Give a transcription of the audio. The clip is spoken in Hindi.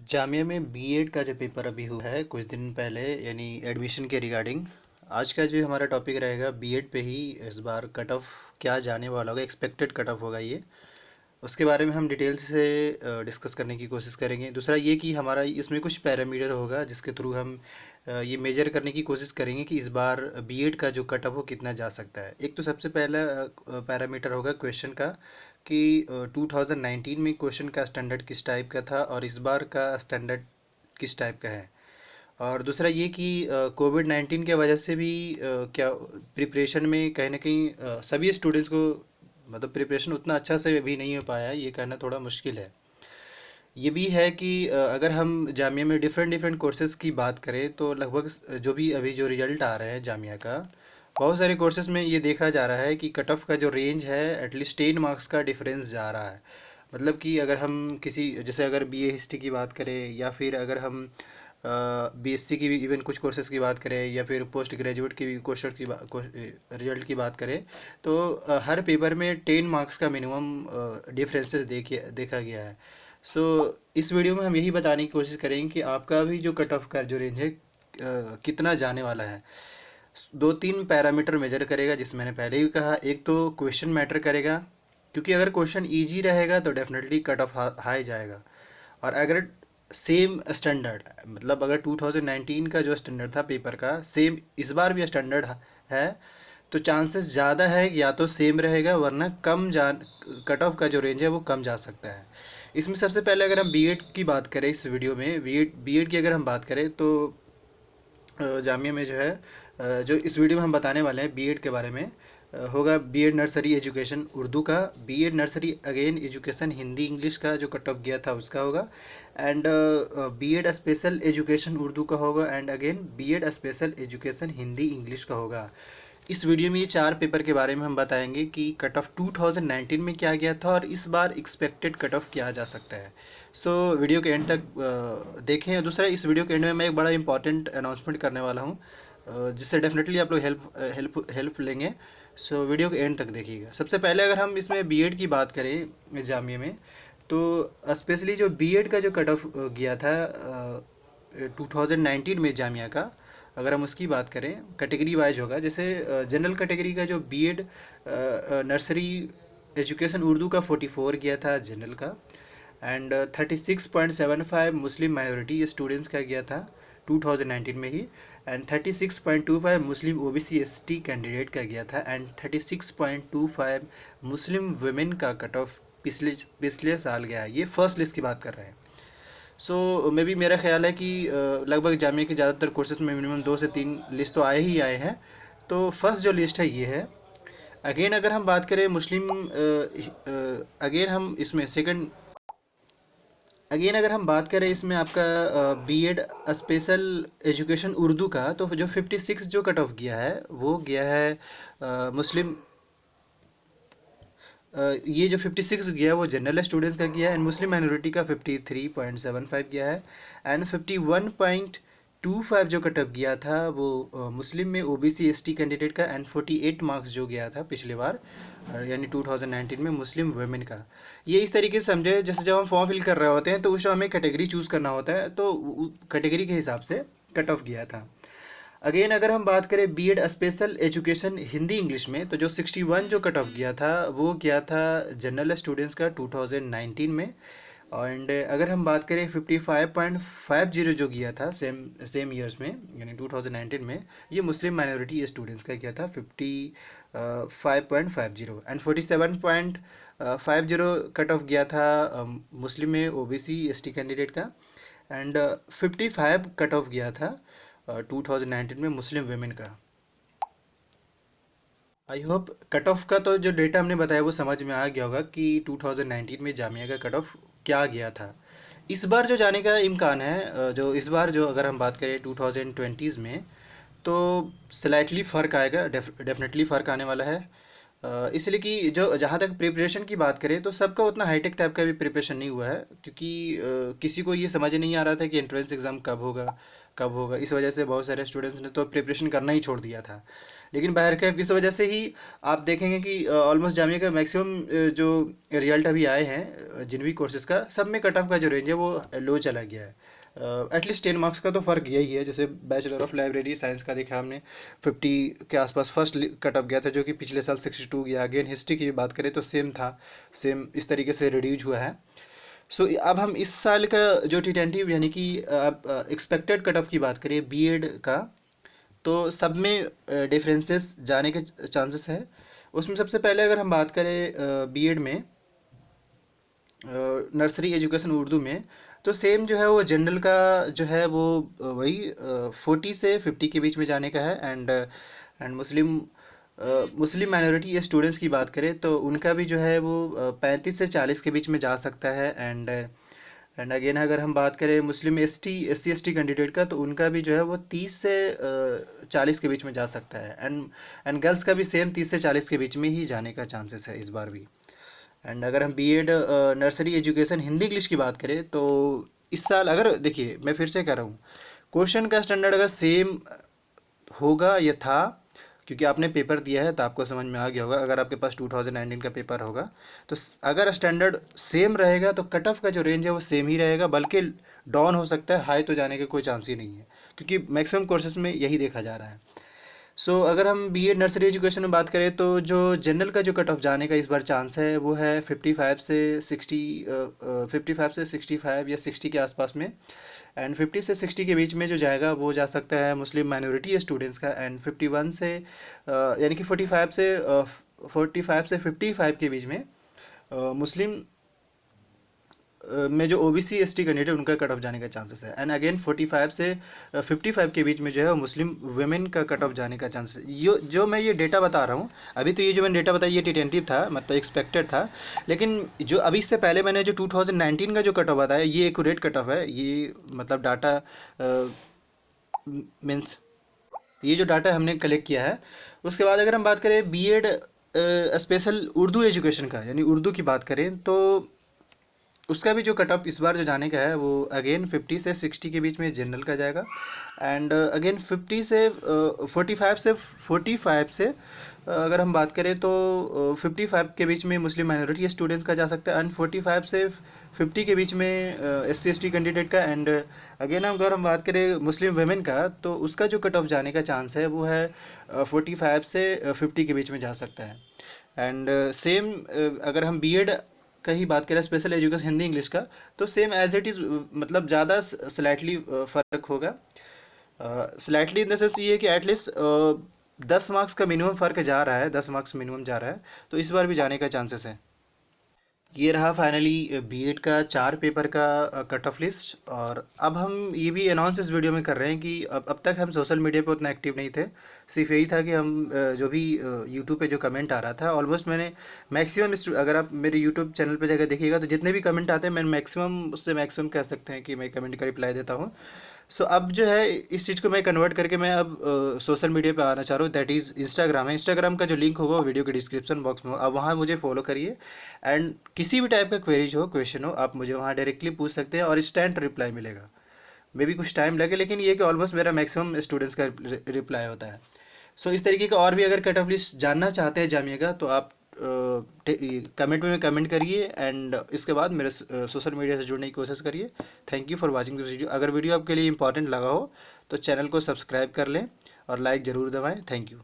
जामिया में बीएड का जो पेपर अभी हुआ है कुछ दिन पहले, यानी एडमिशन के रिगार्डिंग। आज का जो हमारा टॉपिक रहेगा बीएड पे ही। इस बार कट ऑफ क्या जाने वाला होगा, एक्सपेक्टेड कट ऑफ होगा ये। उसके बारे में हम डिटेल से डिस्कस करने की कोशिश करेंगे। दूसरा ये कि हमारा इसमें कुछ पैरामीटर होगा जिसके थ्रू हम ये मेजर करने की कोशिश करेंगे कि इस बार बीएड का जो कट ऑफ हो कितना जा सकता है। एक तो सबसे पहला पैरामीटर होगा क्वेश्चन का, कि 2019 में क्वेश्चन का स्टैंडर्ड किस टाइप का था और इस बार का स्टैंडर्ड किस टाइप का है। और दूसरा ये कि कोविड 19 के वजह से भी क्या प्रिपरेशन में कहीं ना कहीं सभी स्टूडेंट्स को, मतलब प्रिपरेशन उतना अच्छा से अभी नहीं हो पाया है, ये कहना थोड़ा मुश्किल है। ये भी है कि अगर हम जामिया में डिफरेंट डिफरेंट कोर्सेज़ की बात करें तो लगभग जो भी अभी जो रिजल्ट आ रहे हैं जामिया का, बहुत सारे कोर्सेज़ में ये देखा जा रहा है कि कट ऑफ का जो रेंज है एटलीस्ट 10 मार्क्स का डिफरेंस जा रहा है। मतलब कि अगर हम किसी, जैसे अगर बीए हिस्ट्री की बात करें या फिर अगर हम बीएससी की भी इवन कुछ कोर्सेज़ की बात करें या फिर पोस्ट ग्रेजुएट की भी क्वेश्चन की रिजल्ट की बात करें, तो हर पेपर में 10 मार्क्स का मिनिमम डिफरेंसेस देखा गया है। सो इस वीडियो में हम यही बताने की कोशिश करेंगे कि आपका भी जो कट ऑफ का जो रेंज है कितना जाने वाला है। दो तीन पैरामीटर मेजर करेगा, जिसमें मैंने पहले ही कहा। एक तो क्वेश्चन मैटर करेगा, क्योंकि अगर क्वेश्चन इजी रहेगा तो डेफिनेटली कट ऑफ हाई जाएगा। और अगर सेम स्टैंडर्ड, मतलब अगर 2019 का जो स्टैंडर्ड था पेपर का, सेम इस बार भी स्टैंडर्ड है, तो चांसेस ज़्यादा है कि या तो सेम रहेगा, वरना कम जान कट ऑफ का जो रेंज है वो कम जा सकता है। इसमें सबसे पहले अगर हम बीएड की बात करें, इस वीडियो में बीएड की अगर हम बात करें तो जामिया में जो है जो इस वीडियो में हम बताने वाले हैं बीएड के बारे में, होगा बीएड नर्सरी एजुकेशन उर्दू का, BEd nursery again education Hindi English का जो कट ऑफ गया था उसका होगा, and BEd special education Urdu का होगा, and again BEd special education Hindi English का होगा। इस वीडियो में ये चार पेपर के बारे में हम बताएंगे कि कट ऑफ 2019 में क्या गया था और इस बार एक्सपेक्टेड कट ऑफ क्या जा सकता है। सो वीडियो के एंड तक देखें। और दूसरा, इस वीडियो के एंड में मैं एक बड़ा इंपॉर्टेंट अनाउंसमेंट करने वाला हूँ, जिससे डेफिनेटली आप लोग हेल्प लेंगे। सो वीडियो के एंड तक देखिएगा। सबसे पहले अगर हम इसमें बीएड की बात करें जामिया में, तो स्पेशली जो बीएड का जो कट ऑफ गया था 2019 में जामिया का, अगर हम उसकी बात करें कैटेगरी वाइज होगा। जैसे जनरल कैटेगरी का जो बीएड नर्सरी एजुकेशन उर्दू का 44 गया था जनरल का, एंड 36.75 मुस्लिम माइनॉरिटी स्टूडेंट्स का गया था 2019 में ही, एंड 36.25 मुस्लिम ओबीसी एसटी कैंडिडेट का गया था, एंड 36.25 मुस्लिम वुमेन का कट ऑफ पिछले पिछले साल गया है। ये फर्स्ट लिस्ट की बात कर रहे हैं। सो मे बी मेरा ख्याल है कि लगभग जामिया के ज़्यादातर कोर्सेज में मिनिमम 2 से 3 लिस्ट तो आए ही आए हैं। तो फर्स्ट जो लिस्ट है ये है। अगेन अगर हम बात करें मुस्लिम, अगेन हम इसमें सेकंड, अगेन अगर हम बात करें इसमें आपका बीएड स्पेशल एजुकेशन उर्दू का, तो जो 56 जो कट ऑफ गया है वो गया है मुस्लिम, ये जो 56 गया है वो जनरल स्टूडेंट्स का गया है, एंड मुस्लिम माइनॉरिटी का 53.75 गया है, एंड 51.25 जो कट ऑफ गया था वो मुस्लिम में ओबीसी एसटी कैंडिडेट का, एंड 48 मार्क्स जो गया था पिछले बार यानी 2019 में मुस्लिम वुमेन का। ये इस तरीके से समझे, जैसे जब हम फॉर्म फिल कर रहे होते हैं तो उस समय हमें कैटेगरी चूज़ करना होता है, तो कैटेगरी के हिसाब से कट ऑफ गया था। अगेन अगर हम बात करें BEd special education Hindi English में, तो जो 61 जो कट ऑफ गया था वो गया था जनरल स्टूडेंट्स का 2019 में, एंड अगर हम बात करें 55.50 जो गया था सेम सेम ईयर्स में यानी 2019 में, ये मुस्लिम माइनॉरिटी स्टूडेंट्स का गया था 55.50, एंड 47.50 कट ऑफ गया था मुस्लिम में ओबीसी एसटी कैंडिडेट का, एंड 55 कट ऑफ गया था 2019 में मुस्लिम वेमेन का। आई होप कट ऑफ का तो जो डेटा हमने बताया वो समझ में आ गया होगा कि 2019 में जामिया का कट ऑफ क्या गया था। इस बार जो जाने का इम्कान है, जो इस बार जो अगर हम बात करें 2020s में, तो स्लाइटली फ़र्क आएगा, डेफिनेटली फ़र्क आने वाला है। इसलिए कि जो जहाँ तक प्रिपरेशन की बात करें तो सबका उतना हाईटेक टाइप का भी प्रिपरेशन नहीं हुआ है, क्योंकि किसी को ये समझ नहीं आ रहा था कि एंट्रेंस एग्ज़ाम कब होगा। इस वजह से बहुत सारे स्टूडेंट्स ने तो प्रिपरेशन करना ही छोड़ दिया था। लेकिन बहरकैफ इस वजह से ही आप देखेंगे कि ऑलमोस्ट जामिया का मैक्सिमम जो रिजल्ट अभी आए हैं जिन भी कोर्सेज़ का, सब में कट ऑफ का जो रेंज है वो लो चला गया है। एटलीस्ट 10 मार्क्स का तो फ़र्क यही है। जैसे बैचलर ऑफ लाइब्रेरी साइंस का देखा हमने, 50 के आसपास फर्स्ट कट ऑफ गया था, जो कि पिछले साल 62 गया। अगेन हिस्ट्री की बात करें तो सेम था, सेम इस तरीके से रिड्यूज हुआ है। सो अब हम इस साल का जो टी टेंटिव यानी कि एक्सपेक्टेड कट ऑफ की बात करें बीएड का, तो सब में डिफरेंसेस जाने के चांसेस है। उसमें सबसे पहले अगर हम बात करें बीएड में नर्सरी एजुकेशन उर्दू में, तो सेम जो है वो जनरल का जो है वो वही 40 से 50 के बीच में जाने का है। एंड मुस्लिम माइनॉरिटी स्टूडेंट्स की बात करें तो उनका भी जो है वो 35 से 40 के बीच में जा सकता है। एंड अगेन अगर हम बात करें मुस्लिम S C S T candidate का, तो उनका भी जो है वो 30 से 40 के बीच में जा सकता है। एंड गर्ल्स का भी सेम 30 से 40 के बीच में ही जाने का चांसेस है इस बार भी। एंड अगर हम BEd nursery education Hindi English की बात करें तो इस साल, अगर देखिए मैं फिर से कह रहा हूँ, क्वेश्चन का स्टैंडर्ड अगर सेम होगा या था, क्योंकि आपने पेपर दिया है तो आपको समझ में आ गया होगा। अगर आपके पास 2019 का पेपर होगा तो अगर स्टैंडर्ड सेम रहेगा तो कट ऑफ का जो रेंज है वो सेम ही रहेगा, बल्कि डाउन हो सकता है, हाई तो जाने का कोई चांस ही नहीं है, क्योंकि मैक्सिमम कोर्सेज में यही देखा जा रहा है। अगर हम बीएड नर्सरी एजुकेशन में बात करें तो जो जनरल का जो कट ऑफ जाने का इस बार चांस है वो है 55 से 65 या 60 के आसपास में। एंड 50 से 60 के बीच में जो जाएगा वो जा सकता है मुस्लिम माइनॉरिटी स्टूडेंट्स का। एंड 51 से यानी कि 45 से 55 के बीच में मुस्लिम में जो ओबीसी एसटी कैंडिडेट उनका कट ऑफ जाने का चांसेस है। एंड अगेन 45 से 55 के बीच में जो है वो मुस्लिम वुमेन का कट ऑफ जाने का चांसेस। जो मैं ये डेटा बता रहा हूँ अभी, तो ये जो मैंने डेटा बताया ये टेंटेटिव था, मतलब एक्सपेक्टेड था। लेकिन जो अभी इससे पहले मैंने जो 2019 का जो कट ऑफ बताया ये एक्यूरेट कट ऑफ है, ये मतलब डाटा मीन्स ये जो डाटा हमने कलेक्ट किया है। उसके बाद अगर हम बात करें बीएड स्पेशल उर्दू एजुकेशन का, यानी उर्दू की बात करें, तो उसका भी जो कट ऑफ इस बार जो जाने का है वो अगेन 50 से 60 के बीच में जनरल का जाएगा। एंड अगेन 45 से अगर हम बात करें तो 55 के बीच में मुस्लिम माइनॉरिटी स्टूडेंट्स का जा सकता है। एंड 45 से 50 के बीच में SC ST कैंडिडेट का। एंड अगेन अगर हम बात करें मुस्लिम वेमेन का, तो उसका जो कट ऑफ जाने का चांस है वो है 45 से 50 के बीच में जा सकता है। एंड सेम अगर हम बीएड का ही बात करें स्पेशल एजुकेशन हिंदी इंग्लिश का, तो सेम एज इट इज़, मतलब ज़्यादा स्लाइटली फ़र्क होगा। स्लाइटली इन द सेंस ये कि एटलीस्ट 10 मार्क्स का मिनिमम फ़र्क जा रहा है, 10 मार्क्स मिनिमम जा रहा है, तो इस बार भी जाने का चांसेस है। ये रहा फाइनली बीएड का 4 पेपर का कट ऑफ लिस्ट। और अब हम ये भी अनाउंस इस वीडियो में कर रहे हैं कि अब तक हम सोशल मीडिया पे उतना एक्टिव नहीं थे। सिर्फ यही था कि हम जो भी यूट्यूब पे जो कमेंट आ रहा था, ऑलमोस्ट मैंने मैक्सिमम, अगर आप मेरे यूट्यूब चैनल पे जाकर देखिएगा तो जितने भी कमेंट आते हैं मैं मैक्सिमम, उससे मैक्सिमम कह सकते हैं कि मैं कमेंट का रिप्लाई देता हूँ। अब जो है इस चीज़ को मैं कन्वर्ट करके मैं अब सोशल मीडिया पे आना चाह रहा हूँ, दैट इज़ इंस्टाग्राम है। इंस्टाग्राम का जो लिंक होगा वो वीडियो के डिस्क्रिप्शन बॉक्स में हो, अब वहाँ मुझे फॉलो करिए। एंड किसी भी टाइप का क्वेरीज हो, क्वेश्चन हो, आप मुझे वहाँ डायरेक्टली पूछ सकते हैं और इंस्टेंट रिप्लाई मिलेगा। मे भी कुछ टाइम लगे, लेकिन ये कि ऑलमोस्ट मेरा मैक्सिमम स्टूडेंट्स का रिप्लाई होता है। इस तरीके का और भी अगर कट ऑफ लिस्ट जानना चाहते हैं जामिया का, तो आप कमेंट में कमेंट करिए। एंड इसके बाद मेरे सोशल मीडिया से जुड़ने की कोशिश करिए। Thank you for watching this video. अगर वीडियो आपके लिए इंपॉर्टेंट लगा हो तो चैनल को सब्सक्राइब कर लें और लाइक ज़रूर दबाएं। Thank you.